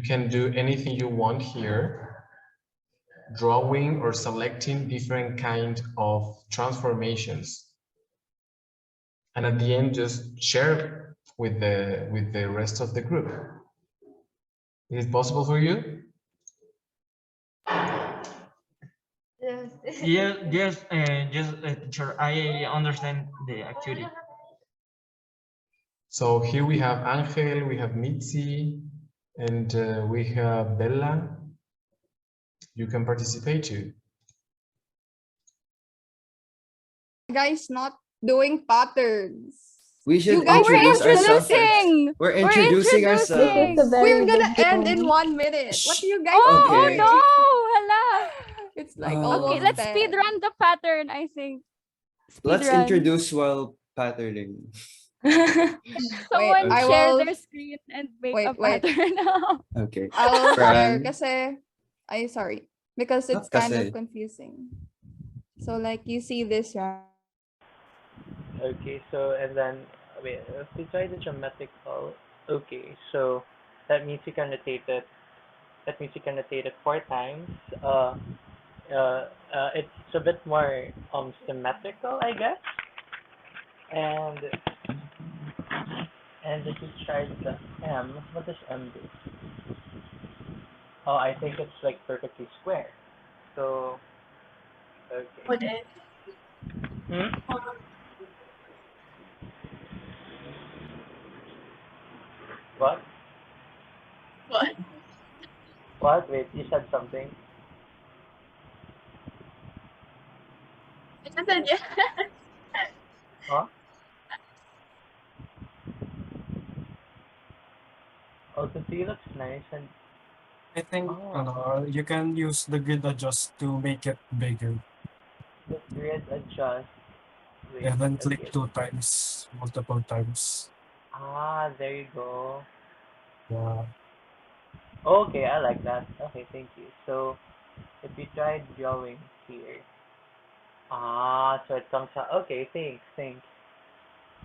can do anything you want here, drawing or selecting different kind of transformations. And at the end, just share with the rest of the group. Is it possible for you? Yes, teacher, I understand the activity. So here we have Angel, we have Mitzi, and we have Bella. You can participate too. Guys, not doing patterns. We should You guys introduce are ourselves. introducing. We're introducing ourselves. We're gonna end in 1 minute. What do you guys Okay. doing? Oh no! Hala. It's like Okay, almost Let's 10. speed run the pattern, I think. Let's Speedrun. introduce while patterning. Someone I share will- their screen and make a wait. pattern now. Okay. I'll share Fran. sorry. Because it's Not kind kasi. of confusing. So like you see this, right? Okay, so and then wait, if we try the geometrical, okay, so that means you can rotate it. That means you can rotate it 4 times. It's a bit more symmetrical, I guess. And this is try the M. What does M do? Oh, I think it's like perfectly square. So okay. What is? What? What? What? Wait, you said something. Natalia. Huh? Oh, the tree looks nice and I think you can use the grid adjust to make it bigger. the grid adjust. Wait, And then click okay. 2 times, multiple times. Ah, there you go. Yeah. Okay, I like that. Okay, thank you. So, if we try drawing here. Ah, so it comes out. Okay, thanks.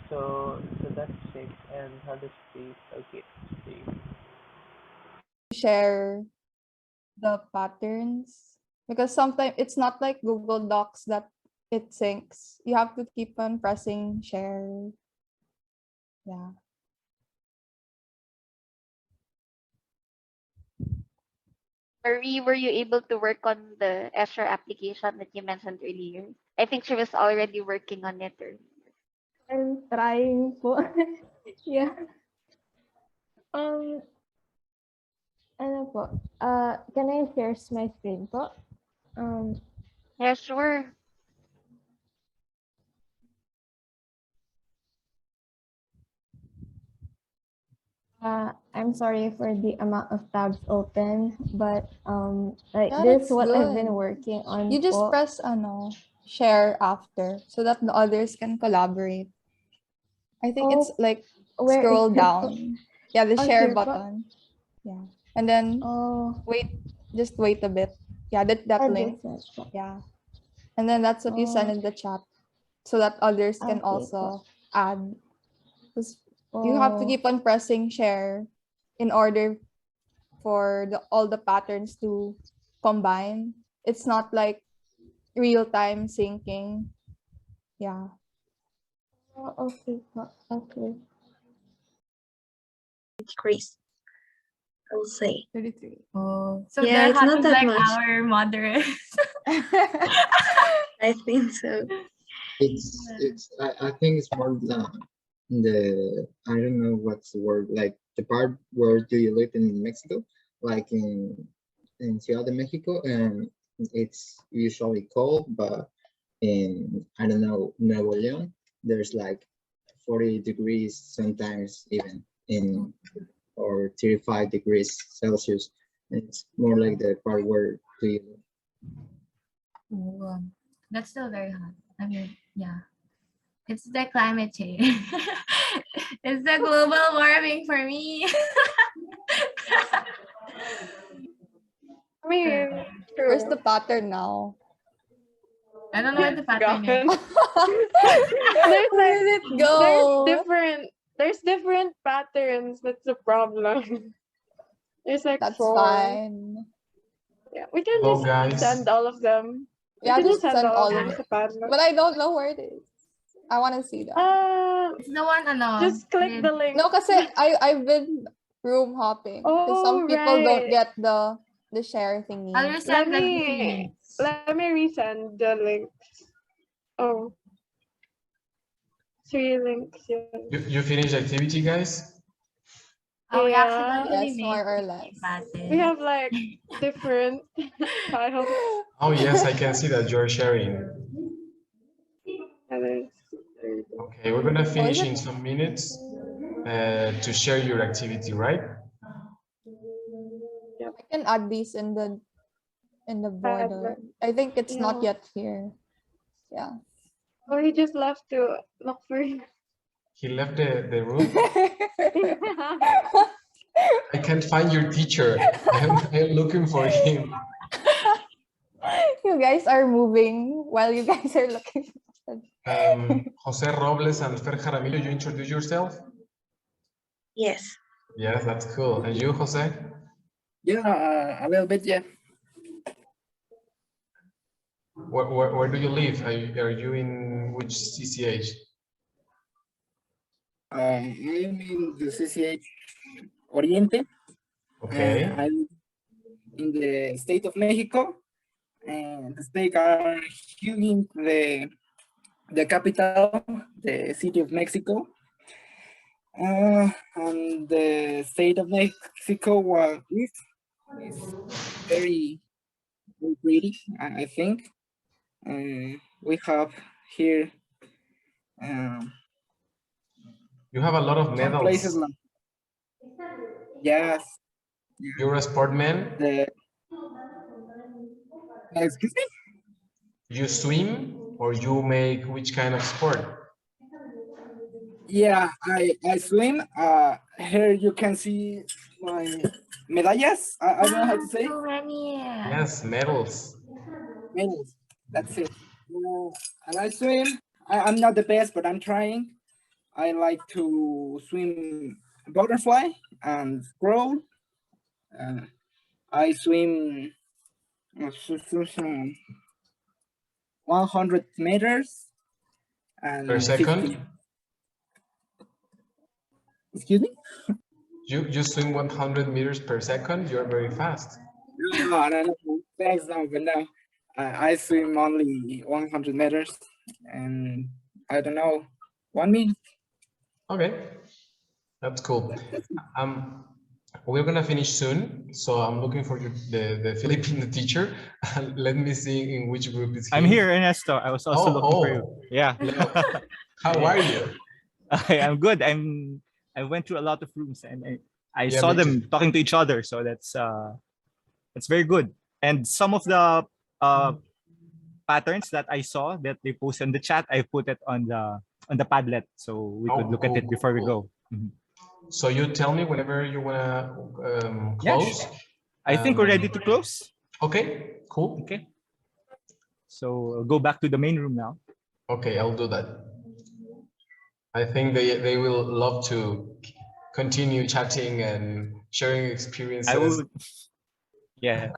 So that's 6 and how does space? Okay, space. Share the patterns because sometimes it's not like Google Docs that it syncs. You have to keep on pressing share. Yeah. Marie, were you able to work on the Escher application that you mentioned earlier? I think she was already working on it. I'm trying po. Yeah. Ano po? Can I share my screen po? Yeah, sure. I'm sorry for the amount of tabs open, but like Yeah, this is that's what I've been good. working on. You just po. press share after so that the others can collaborate. I think it's like where is scroll it? down. Yeah, the Oh, share here po. button. Yeah. And then just wait a bit. Yeah, that link. Yeah. And then that's what you send in the chat so that others can Okay also add. 'Cause you have to keep on pressing share in order for all the patterns to combine. It's not like real-time syncing. Yeah. Okay po. Okay. It's crazy. I will say. 33. Oh, So yeah, they're it's not half that like much. our moderate. I think so. I think it's more the I don't know what's the word, like the part where do you live in Mexico, like in Ciudad de Mexico, and it's usually cold, but in I don't know Nuevo León, there's like 40 degrees sometimes even in or 35 degrees Celsius. It's more like the part where do you live. Ooh, that's still very hot. I mean, yeah. It's the climate change. It's the global warming for me. I mean, Where's the pattern now? I don't know what the pattern is. There's Where did it go? There's different patterns. That's the problem. There's like That's 4. fine. Yeah, we can Hello, just guys. send all of them. Yeah, we can just send all of them them. to Padma. But I don't know where it is. I want to see that. It's the one, Just click the link. No, kasi I've been room hopping. Because some people don't get the share thingy. I'll resend like the 3 links. Let me resend the links. Oh. 3 links. Yeah. You finished the activity, guys? Oh, we Yeah. accidentally Yes, made more or less. We have like different files. Oh yes, I can see that you're sharing. Okay, we're gonna finish in some minutes to share your activity, right? I can add these in the border. I think it's not yet here. Yeah. Oh, he just left to look for you. He left the room. I can't find your teacher. I'm looking for him. You guys are moving while you guys are looking for Jose Robles and Fer Jaramillo, you introduce yourself? Yes. Yes, that's cool. And you, Jose? Yeah, a little bit, yeah. Where do you live? Are you in which CCH? I'm in the CCH Oriente. Okay. I'm in the state of Mexico, and the state are hugging the capital, the city of Mexico. And the state of Mexico is very, very pretty, I think. We have here You have a lot of some medals. places like, yes. You're a sportman? Excuse me? You swim or you make which kind of sport? Yeah, I swim. Here you can see my medallas. I don't know how to say. So many. Yes, medals. Medals. That's it. And I swim. I'm not the best, but I'm trying. I like to swim butterfly and crawl. I swim 100 meters and Per second? 50. Excuse me? You swim 100 meters per second? You're very fast. No. Thanks, no, but no. I swim only 100 meters and I don't know, 1 minute. Okay, that's cool. we're gonna finish soon, so I'm looking for the Filipino teacher. Let me see in which group is he. I'm here, Ernesto. I was also looking for you. Yeah. How are you? I'm good. I went through a lot of rooms and I Yeah, saw me them too. talking to each other, so that's very good. And some of the patterns that I saw that they posted in the chat, I put it on the Padlet so we could look at it before we go. Mhm. So you tell me whenever you wanna close. I think we're ready to close. Okay, cool. Okay. So go back to the main room now. Okay, I'll do that. I think they will love to continue chatting and sharing experiences. I would, yeah.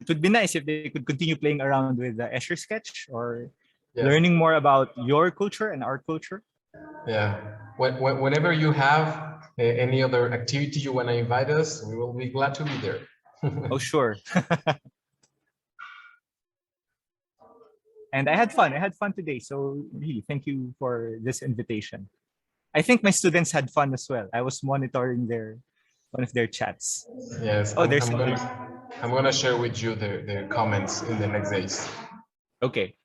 It would be nice if they could continue playing around with the Escher sketch or learning more about your culture and our culture. Yeah. Whenever you have any other activity you want to invite us, we will be glad to be there. Oh, sure. And I had fun. I had fun today. So really, thank you for this invitation. I think my students had fun as well. I was monitoring one of their chats. Yes. Oh, I'm gonna share with you their comments in the next days. Okay.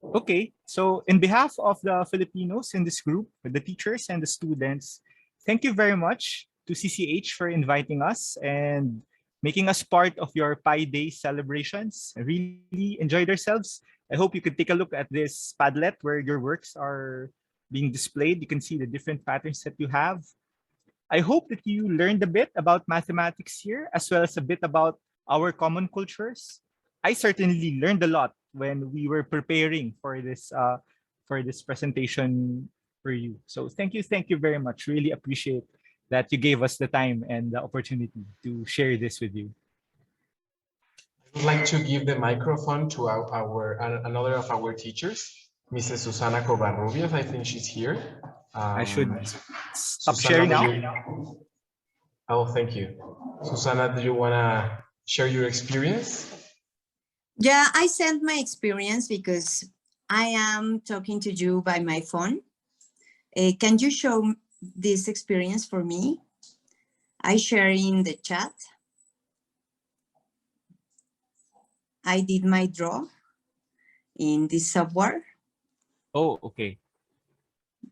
Okay. So in behalf of the Filipinos in this group, the teachers and the students, thank you very much to CCH for inviting us and making us part of your Pi Day celebrations. I really enjoyed ourselves. I hope you could take a look at this Padlet where your works are being displayed. You can see the different patterns that you have. I hope that you learned a bit about mathematics here, as well as a bit about our common cultures. I certainly learned a lot when we were preparing for this presentation for you. So thank you very much. Really appreciate that you gave us the time and the opportunity to share this with you. I would like to give the microphone to another of our teachers, Mrs. Susana Covarrubias. I think she's here. I should stop Susana, sharing now. Oh, thank you. Susana, do you want to share your experience? Yeah, I sent my experience because I am talking to you by my phone. Can you show this experience for me? I share in the chat. I did my draw in this software. Oh, okay.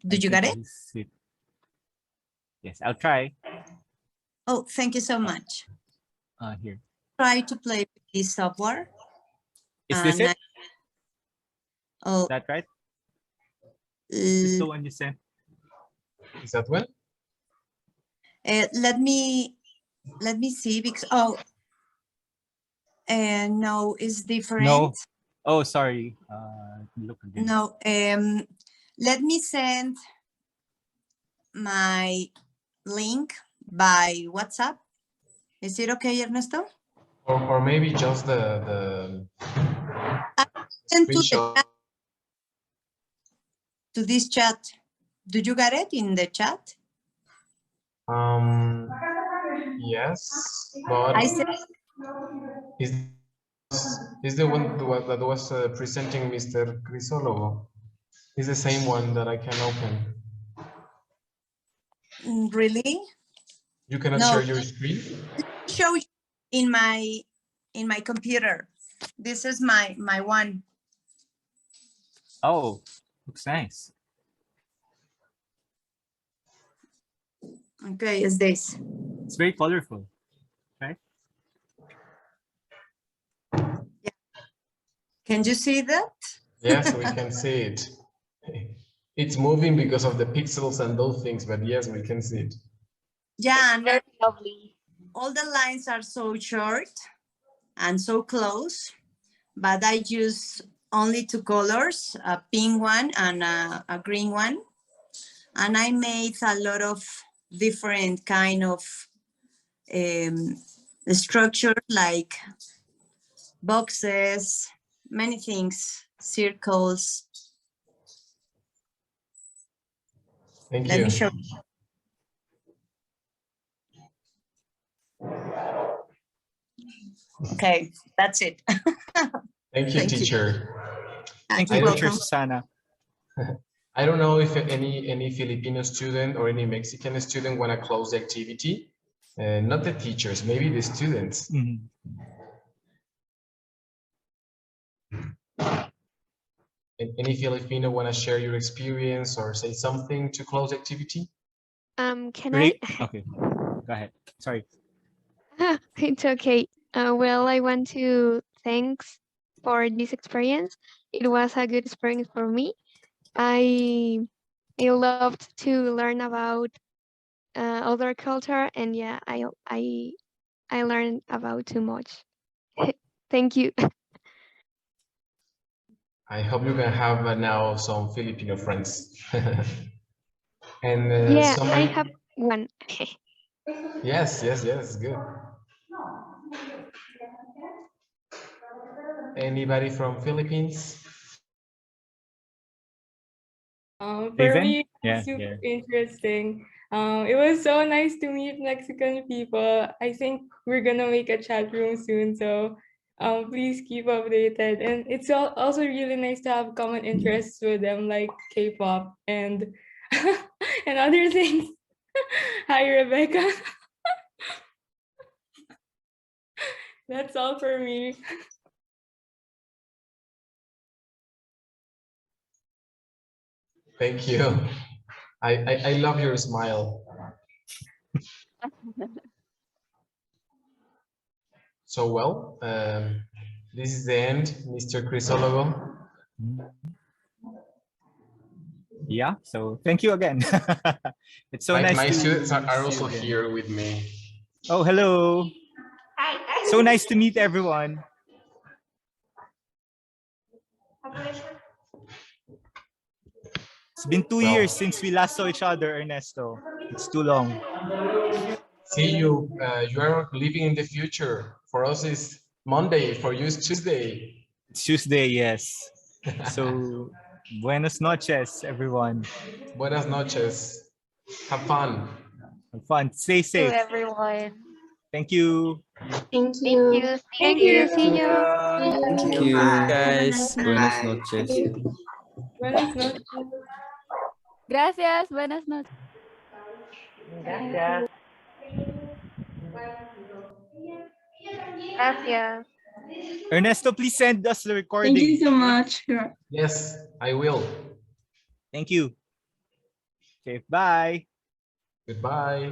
Did you get it? Yes, I'll try. Oh, thank you so much. Here. Try to play with this software. Is this it? Oh, is that right? Is this the one you sent? Is that one? Let me see because no, it's different. No. Oh, sorry. Look again. No. Let me send my link by WhatsApp. Is it okay, Ernesto? Or maybe just the screenshot. To this chat. Did you get it in the chat? Yes, but I said, is the one that was presenting Mr. Crisologo? Is the same one that I can open? Really? You cannot share your screen? Show in my computer. This is my one. Oh, looks nice. Okay, is this? It's very colorful, right? Yeah. Can you see that? Yes, we can see it. It's moving because of the pixels and those things, but yes, we can see it. Yeah, very lovely. All the lines are so short and so close, but I use only two colors, a pink one and a green one. And I made a lot of different kind of structure like boxes, many things, circles. Thank you. Let me show you. Okay, that's it. Thank you, teacher. Thank you, teacher Susana. I don't know if any Filipino student or any Mexican student want to close the activity. Not the teachers, maybe the students. Any Filipino want to share your experience or say something to close the activity? Can Great. I? Okay, go ahead. Sorry. It's okay. Well, I want to thanks for this experience. It was a good experience for me. I loved to learn about other culture, and yeah, I learned about too much. Thank you. I hope you can have now some Filipino friends. And Yeah, some I have one. yes, good. Anybody from Philippines? For Raven? me, it Yeah, was super yeah. interesting. It was so nice to meet Mexican people. I think we're gonna make a chat room soon, so please keep updated. And it's also really nice to have common interests with them, like K-pop and and other things. Hi, Rebecca. That's all for me. Thank you. I love your smile. So well, this is the end, Mr. Crisologo. Yeah, so thank you again. It's so nice My to students are see you also again. here with me. Oh, hello. So nice to meet everyone. It's been 2 years since we last saw each other, Ernesto. It's too long. See you. You are living in the future. For us, it's Monday. For you, it's Tuesday. It's Tuesday, yes. So, buenas noches, everyone. Buenas noches. Have fun. Have fun. Stay To safe. everyone. Thank you. Thank Thank you. you. Thank you. See you. Thank you, guys. Buenas noches. Buenas noches. Gracias. Buenas noches. Gracias. Gracias. Ernesto, please send us the recording. Thank you so much. Yes, I will. Thank you. Okay, bye. Goodbye.